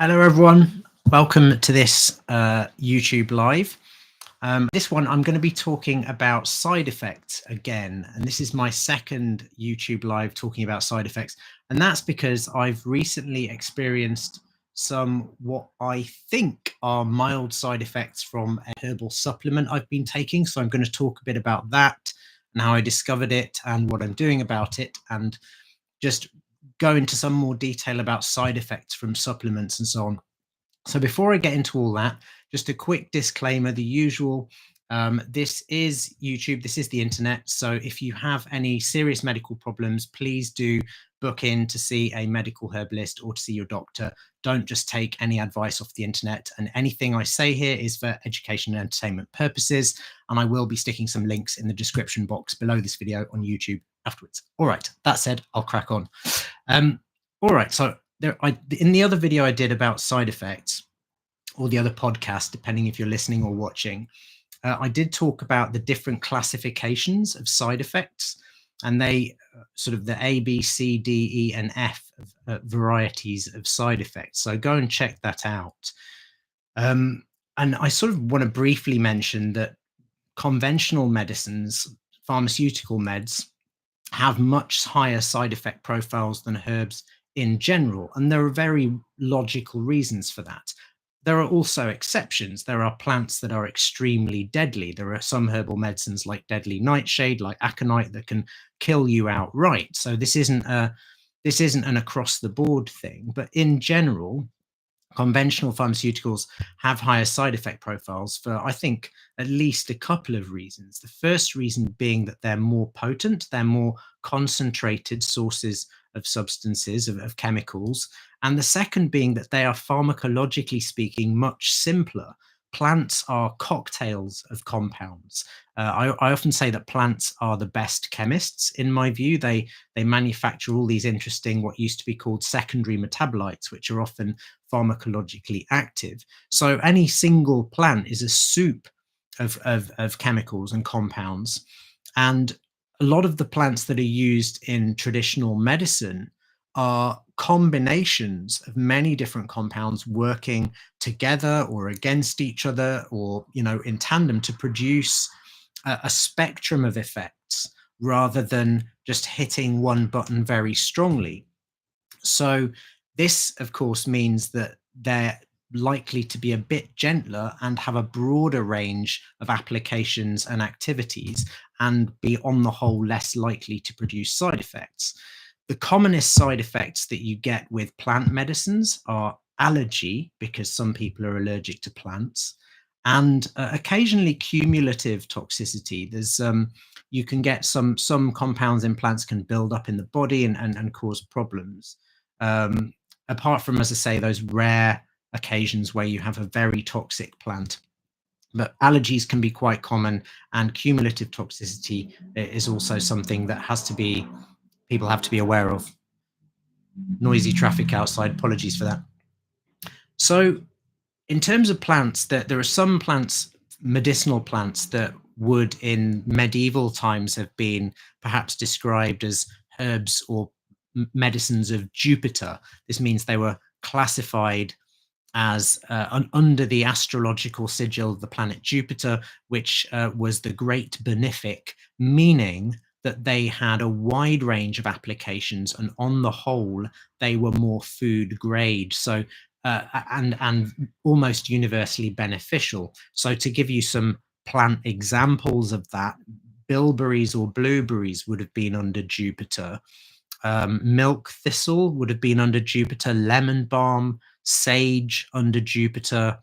Hello, everyone. Welcome to this YouTube live. This one, I'm going to be talking about side effects again. And this is my second YouTube live talking about side effects. And that's because I've recently experienced some what I think are mild side effects from a herbal supplement I've been taking. So I'm going to talk a bit about that and how I discovered it and what I'm doing about it, and just go into some more detail about side effects from supplements and so on. So before I get into all that, just a quick disclaimer, the usual. This is YouTube, this is the internet. So if you have any serious medical problems, please do book in to see a medical herbalist or to see your doctor. Don't just take any advice off the internet. And anything I say here is for education and entertainment purposes. And I will be sticking some links in the description box below this video on YouTube afterwards. All right, that said, I'll crack on. All right, so in the other video I did about side effects, or the other podcast, depending if you're listening or watching, I did talk about the different classifications of side effects, and they sort of the A, B, C, D, E, and F varieties of side effects. So go and check that out. And I sort of want to briefly mention that conventional medicines, pharmaceutical meds, have much higher side effect profiles than herbs in general. And there are very logical reasons for that. There are also exceptions. There are plants that are extremely deadly. There are some herbal medicines like deadly nightshade, like aconite, that can kill you outright. So this isn't an across the board thing, but in general, conventional pharmaceuticals have higher side effect profiles for, I think, at least a couple of reasons. The first reason being that they're more potent, they're more concentrated sources of substances, of chemicals. And the second being that they are, pharmacologically speaking, much simpler. Plants are cocktails of compounds. I often say that plants are the best chemists, in my view. They manufacture all these interesting, what used to be called secondary metabolites, which are often pharmacologically active. So any single plant is a soup of chemicals and compounds. And a lot of the plants that are used in traditional medicine are combinations of many different compounds working together or against each other, or in tandem, to produce a spectrum of effects rather than just hitting one button very strongly. So this, of course, means that they're likely to be a bit gentler and have a broader range of applications and activities, and be, on the whole, less likely to produce side effects. The commonest side effects that you get with plant medicines are allergy, because some people are allergic to plants, and occasionally cumulative toxicity. There's you can get some compounds in plants can build up in the body and cause problems. Apart from, as I say, those rare occasions where you have a very toxic plant. But allergies can be quite common, and cumulative toxicity is also something that people have to be aware of. Noisy traffic outside, apologies for that. So in terms of plants, there are some plants, medicinal plants, that would in medieval times have been perhaps described as herbs or medicines of Jupiter. This means they were classified as under the astrological sigil of the planet Jupiter, which was the great benefic, meaning that they had a wide range of applications, and on the whole, they were more food grade. So and almost universally beneficial. So to give you some plant examples of that, bilberries or blueberries would have been under Jupiter. Milk thistle would have been under Jupiter. Lemon balm, sage under Jupiter.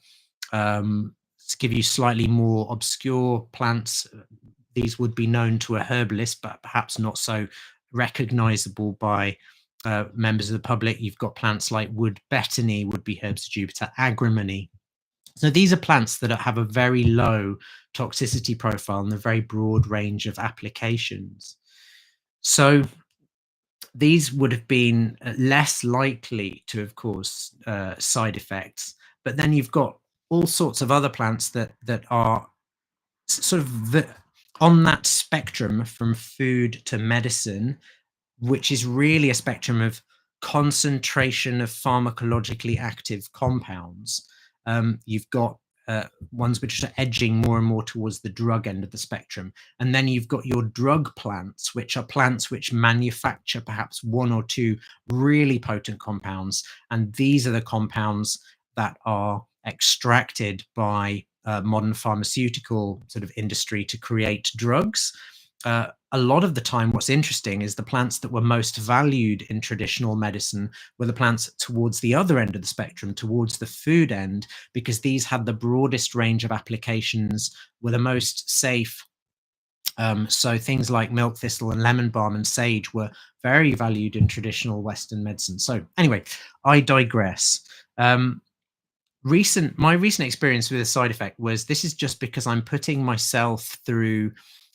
To give you slightly more obscure plants, these would be known to a herbalist, but perhaps not so recognizable by members of the public. You've got plants like wood betony, would be herbs of Jupiter, agrimony. So these are plants that have a very low toxicity profile and a very broad range of applications. So these would have been less likely to have caused side effects. But then you've got all sorts of other plants that are sort of on that spectrum from food to medicine, which is really a spectrum of concentration of pharmacologically active compounds. You've got ones which are edging more and more towards the drug end of the spectrum. And then you've got your drug plants, which are plants which manufacture perhaps one or two really potent compounds. And these are the compounds that are extracted by modern pharmaceutical sort of industry to create drugs. A lot of the time, what's interesting is the plants that were most valued in traditional medicine were the plants towards the other end of the spectrum, towards the food end, because these had the broadest range of applications, were the most safe. So things like milk thistle and lemon balm and sage were very valued in traditional Western medicine. So anyway, I digress. My recent experience with a side effect was, this is just because I'm putting myself through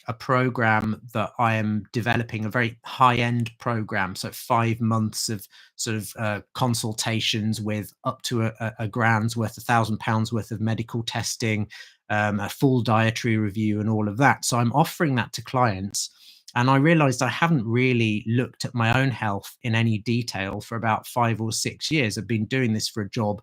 a program that I am developing, a very high-end program. So 5 months of sort of consultations with up to a grand's worth, £1,000 worth of medical testing, a full dietary review and all of that. So I'm offering that to clients. And I realized I haven't really looked at my own health in any detail for about 5 or 6 years. I've been doing this for a job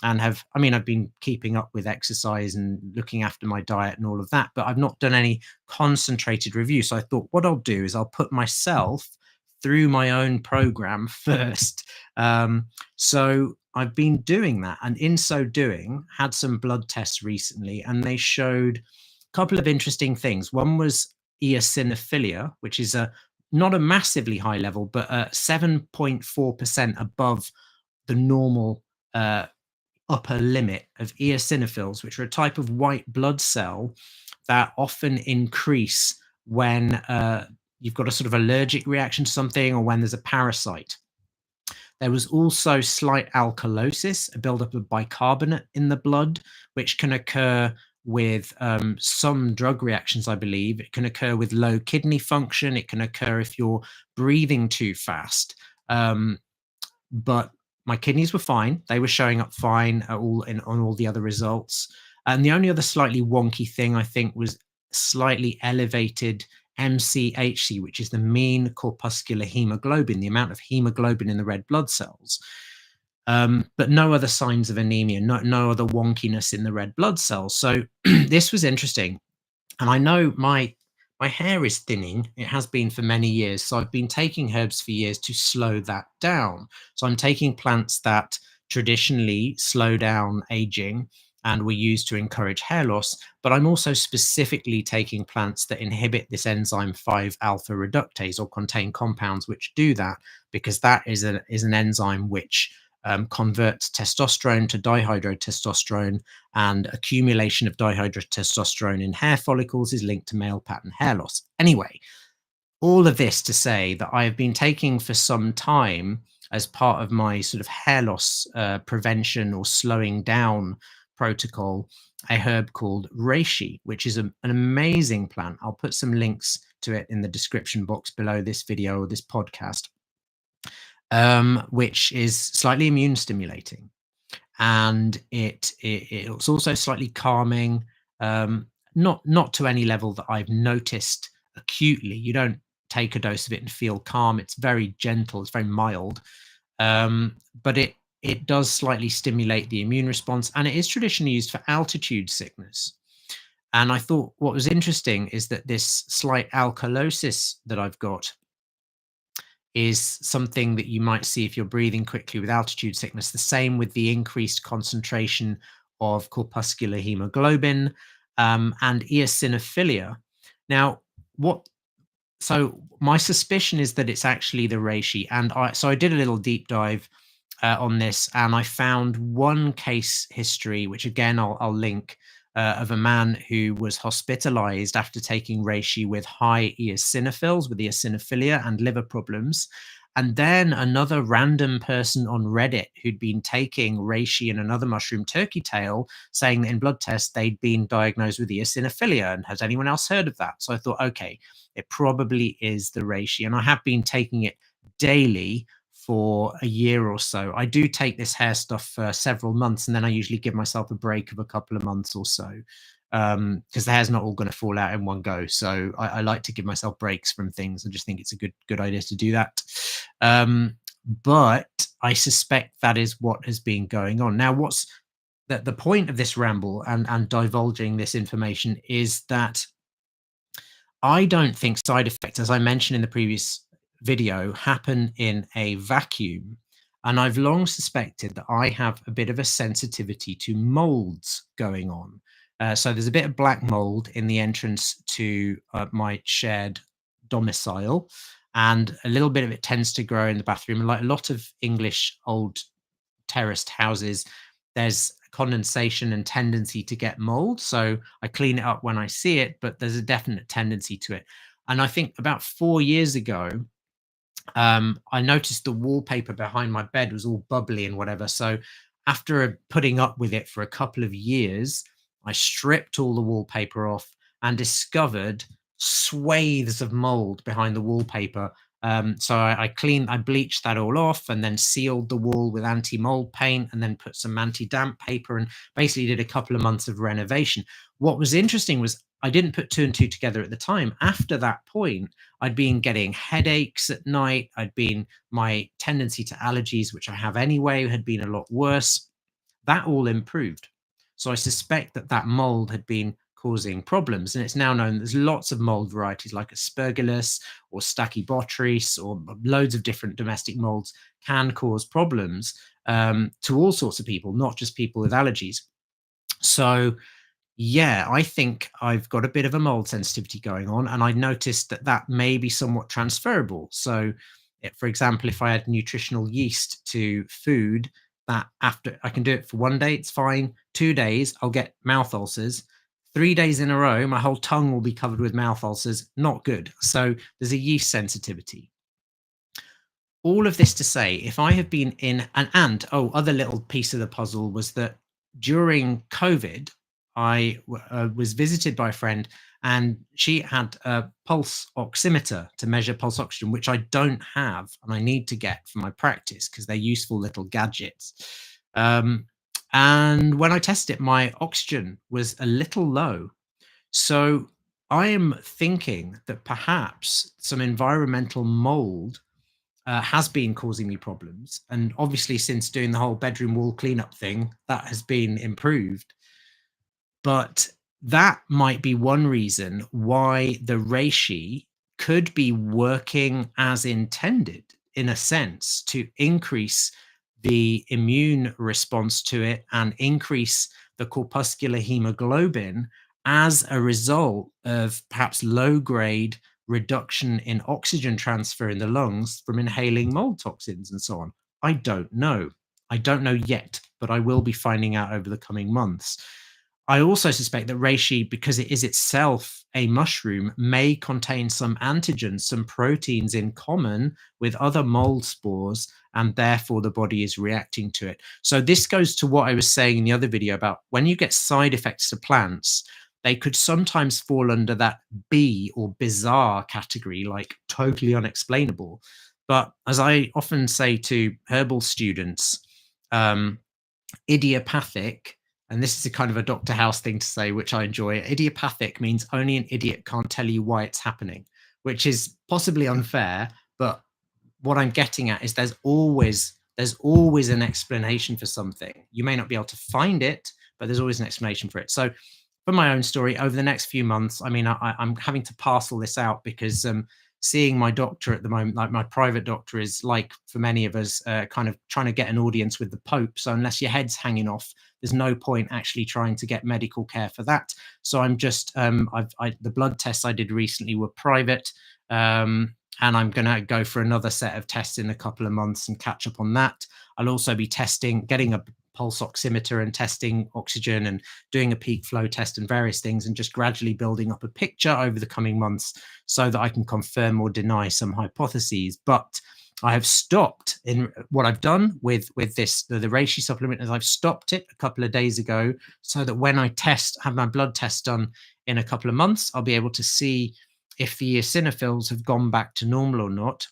and I've been keeping up with exercise and looking after my diet and all of that, but I've not done any concentrated review. So I thought what I'll do is I'll put myself through my own program first. So I've been doing that, and in so doing, had some blood tests recently, and they showed a couple of interesting things. One was eosinophilia, which is not a massively high level, but 7.4% above the normal upper limit of eosinophils, which are a type of white blood cell that often increase when you've got a sort of allergic reaction to something or when there's a parasite. There was also slight alkalosis, a buildup of bicarbonate in the blood, which can occur with some drug reactions, I believe. It can occur with low kidney function. It can occur if you're breathing too fast. But my kidneys were fine. They were showing up fine on all the other results. And the only other slightly wonky thing, I think, was slightly elevated MCHC, which is the mean corpuscular hemoglobin, the amount of hemoglobin in the red blood cells. But no other signs of anemia, no other wonkiness in the red blood cells. So this was interesting. And I know my hair is thinning. It has been for many years. So I've been taking herbs for years to slow that down. So I'm taking plants that traditionally slow down aging and were used to encourage hair loss. But I'm also specifically taking plants that inhibit this enzyme 5-alpha reductase, or contain compounds which do that, because that is an enzyme which converts testosterone to dihydrotestosterone, and accumulation of dihydrotestosterone in hair follicles is linked to male pattern hair loss. Anyway, all of this to say that I have been taking for some time, as part of my sort of hair loss prevention or slowing down protocol, a herb called Reishi, which is an amazing plant. I'll put some links to it in the description box below this video or this podcast. Which is slightly immune stimulating, and it's also slightly calming. Not to any level that I've noticed acutely. You don't take a dose of it and feel calm. It's very gentle. It's very mild, but it does slightly stimulate the immune response, and it is traditionally used for altitude sickness. And I thought what was interesting is that this slight alkalosis that I've got is something that you might see if you're breathing quickly with altitude sickness. The same with the increased concentration of corpuscular hemoglobin and eosinophilia. Now, so my suspicion is that it's actually the reishi. And so I did a little deep dive on this, and I found one case history, which again, I'll link, of a man who was hospitalized after taking reishi with high eosinophils, with eosinophilia and liver problems. And then another random person on Reddit who'd been taking reishi and another mushroom, turkey tail, saying that in blood tests they'd been diagnosed with eosinophilia. And has anyone else heard of that? So I thought, okay, it probably is the reishi. And I have been taking it daily for a year or so. I do take this hair stuff for several months, and then I usually give myself a break of a couple of months or so, because the hair's not all going to fall out in one go. So I like to give myself breaks from things. I just think it's a good idea to do that. but I suspect that is what has been going on. Now, what's the point of this ramble and divulging this information is that I don't think side effects, as I mentioned in the previous video, happen in a vacuum. And I've long suspected that I have a bit of a sensitivity to molds going on. So there's a bit of black mold in the entrance to my shared domicile, and a little bit of it tends to grow in the bathroom. And like a lot of English old terraced houses, there's condensation and tendency to get mold. So I clean it up when I see it, but there's a definite tendency to it. And I think about 4 years ago, I noticed the wallpaper behind my bed was all bubbly and whatever. So after putting up with it for a couple of years, I stripped all the wallpaper off and discovered swathes of mold behind the wallpaper. So I bleached that all off and then sealed the wall with anti-mold paint and then put some anti-damp paper and basically did a couple of months of renovation. What was interesting was I didn't put two and two together at the time. After that point, I'd been getting headaches at night. My tendency to allergies, which I have anyway, had been a lot worse. That all improved. So I suspect that that mold had been causing problems. And it's now known there's lots of mold varieties like Aspergillus or Stachybotrys or loads of different domestic molds can cause problems to all sorts of people, not just people with allergies. So yeah, I think I've got a bit of a mold sensitivity going on, and I noticed that that may be somewhat transferable. So, for example, if I add nutritional yeast to food, that after I can do it for 1 day, it's fine. 2 days, I'll get mouth ulcers. 3 days in a row, my whole tongue will be covered with mouth ulcers. Not good. So there's a yeast sensitivity. All of this to say, if I have been in other little piece of the puzzle was that during COVID, I was visited by a friend and she had a pulse oximeter to measure pulse oxygen, which I don't have and I need to get for my practice because they're useful little gadgets. And when I tested it, my oxygen was a little low. So I am thinking that perhaps some environmental mold has been causing me problems. And obviously, since doing the whole bedroom wall cleanup thing, that has been improved. But that might be one reason why the reishi could be working as intended, in a sense, to increase the immune response to it and increase the corpuscular hemoglobin as a result of perhaps low grade reduction in oxygen transfer in the lungs from inhaling mold toxins and so on. I don't know. I don't know yet, but I will be finding out over the coming months. I also suspect that reishi, because it is itself a mushroom, may contain some antigens, some proteins in common with other mold spores, and therefore the body is reacting to it. So this goes to what I was saying in the other video about when you get side effects to plants, they could sometimes fall under that B or bizarre category, like totally unexplainable. But as I often say to herbal students, idiopathic, and this is a kind of a Dr. House thing to say, which I enjoy. Idiopathic means only an idiot can't tell you why it's happening, which is possibly unfair. But what I'm getting at is there's always an explanation for something. You may not be able to find it, but there's always an explanation for it. So for my own story, over the next few months, I mean, I'm having to parcel this out because seeing my doctor at the moment, like my private doctor, is like for many of us, kind of trying to get an audience with the Pope. So unless your head's hanging off, there's no point actually trying to get medical care for that. So I'm just, the blood tests I did recently were private. And I'm going to go for another set of tests in a couple of months and catch up on that. I'll also be getting a pulse oximeter and testing oxygen and doing a peak flow test and various things, and just gradually building up a picture over the coming months so that I can confirm or deny some hypotheses. But I have stopped in what I've done with this, the reishi supplement, is I've stopped it a couple of days ago so that when I have my blood test done in a couple of months, I'll be able to see if the eosinophils have gone back to normal or not,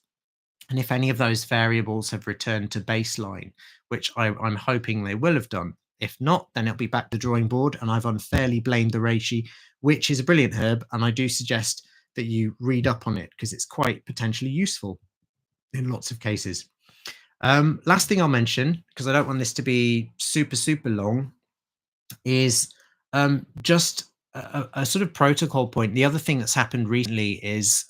and if any of those variables have returned to baseline, which I'm hoping they will have done. If not, then it'll be back to the drawing board, and I've unfairly blamed the reishi, which is a brilliant herb, and I do suggest that you read up on it because it's quite potentially useful in lots of cases. Last thing I'll mention, because I don't want this to be super, super long, is just a sort of protocol point. The other thing that's happened recently is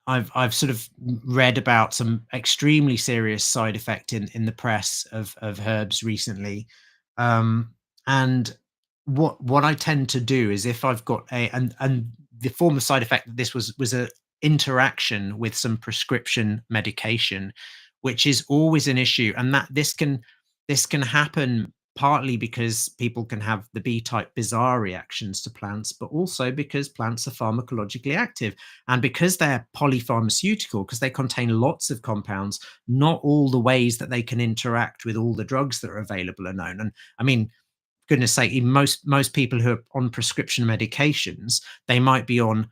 I've sort of read about some extremely serious side effect in the press of herbs recently, um, and what I tend to do is if I've got a and the form of side effect that this was a interaction with some prescription medication, which is always an issue, and that this can happen partly because people can have the B type bizarre reactions to plants, but also because plants are pharmacologically active. And because they're polypharmaceutical, because they contain lots of compounds, not all the ways that they can interact with all the drugs that are available are known. And I mean, goodness sake, even most people who are on prescription medications, they might be on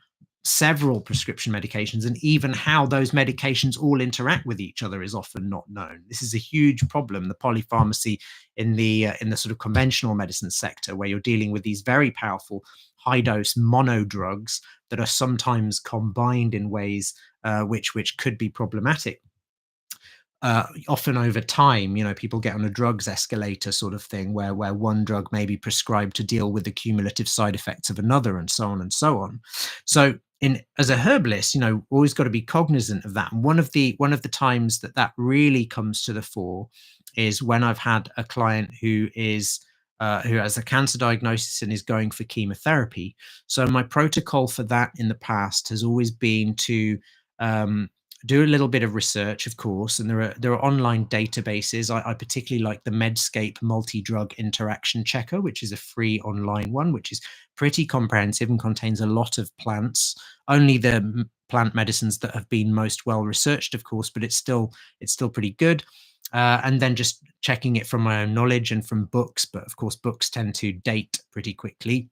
several prescription medications, and even how those medications all interact with each other is often not known. This is a huge problem, the polypharmacy in the sort of conventional medicine sector, where you're dealing with these very powerful high dose mono drugs that are sometimes combined in ways which could be problematic. Often over time, people get on a drugs escalator sort of thing, where one drug may be prescribed to deal with the cumulative side effects of another, and so on and so on. So, in as a herbalist, always got to be cognizant of that. And one of the times that that really comes to the fore is when I've had a client who has a cancer diagnosis and is going for chemotherapy. So my protocol for that in the past has always been to um, do a little bit of research, of course, and there are online databases. I particularly like the Medscape multi-drug interaction checker, which is a free online one, which is pretty comprehensive and contains a lot of plants. Only the plant medicines that have been most well researched, of course, but it's still pretty good. And then just checking it from my own knowledge and from books, but of course, books tend to date pretty quickly.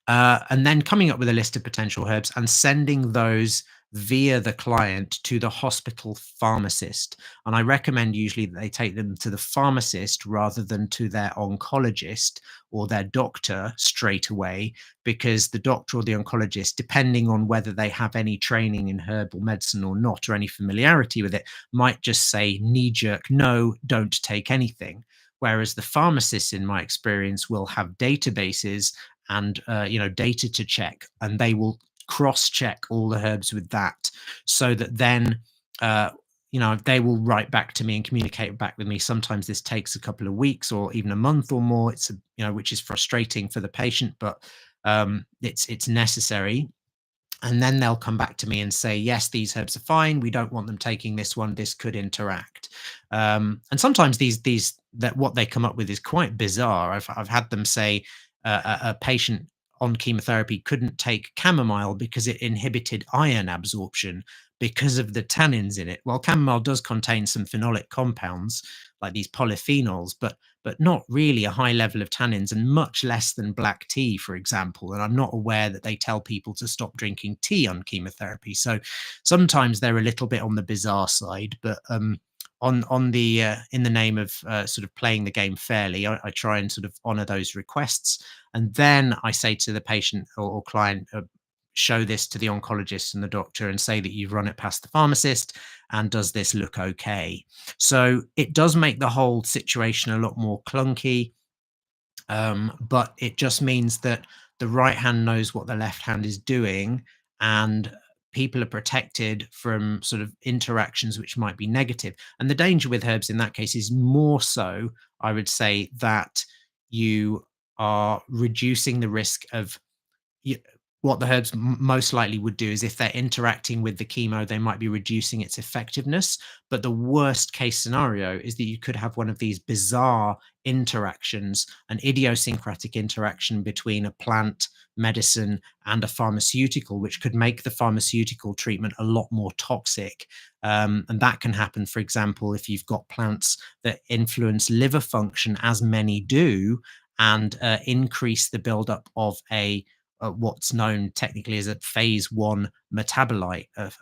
And then coming up with a list of potential herbs and sending those via the client to the hospital pharmacist. And I recommend usually that they take them to the pharmacist rather than to their oncologist or their doctor straight away, because the doctor or the oncologist, depending on whether they have any training in herbal medicine or not, or any familiarity with it, might just say knee jerk, no, don't take anything. Whereas the pharmacists, in my experience, will have databases and data to check, and they will cross check all the herbs with that, so that then uh, they will write back to me and communicate back with me. Sometimes this takes a couple of weeks or even a month or more. Which is frustrating for the patient, but it's necessary. And then they'll come back to me and say, yes, these herbs are fine, we don't want them taking this one, this could interact. And sometimes these that what they come up with is quite bizarre. I've had them say a patient on chemotherapy couldn't take chamomile because it inhibited iron absorption because of the tannins in it. Well, chamomile does contain some phenolic compounds like these polyphenols, but not really a high level of tannins, and much less than black tea, for example. And I'm not aware that they tell people to stop drinking tea on chemotherapy. So sometimes they're a little bit on the bizarre side, but on the in the name of sort of playing the game fairly, I try and sort of honor those requests, and then I say to the patient or client, show this to the oncologist and the doctor and say that you've run it past the pharmacist, and does this look okay? So it does make the whole situation a lot more clunky, but it just means that the right hand knows what the left hand is doing, and people are protected from sort of interactions which might be negative. And the danger with herbs in that case is more so, I would say, that you are reducing the risk of y- what the herbs most likely would do is, if they're interacting with the chemo, they might be reducing its effectiveness. But the worst case scenario is that you could have one of these bizarre interactions, an idiosyncratic interaction between a plant medicine and a pharmaceutical, which could make the pharmaceutical treatment a lot more toxic. And that can happen, for example, if you've got plants that influence liver function, as many do, and increase the buildup of what's known technically as a phase one metabolite of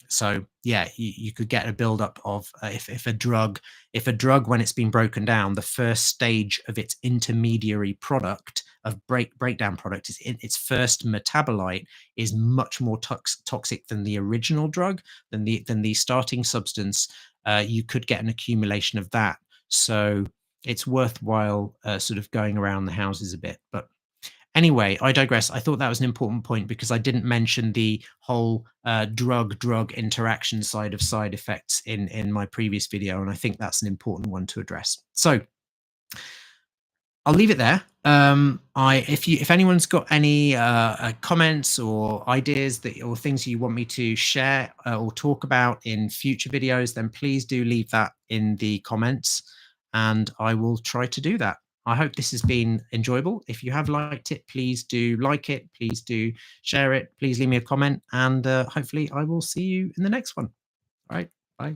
so yeah, you could get a buildup of if a drug, when it's been broken down, the first stage of its intermediary product breakdown product, its first metabolite is much more toxic than the original drug, than the starting substance. You could get an accumulation of that. So it's worthwhile sort of going around the houses a bit. But anyway, I digress. I thought that was an important point because I didn't mention the whole drug interaction side of side effects in my previous video, and I think that's an important one to address. So I'll leave it there. If anyone's got any comments or ideas or things you want me to share or talk about in future videos, then please do leave that in the comments, and I will try to do that. I hope this has been enjoyable. If you have liked it, please do like it. Please do share it. Please leave me a comment, and hopefully I will see you in the next one. All right, bye.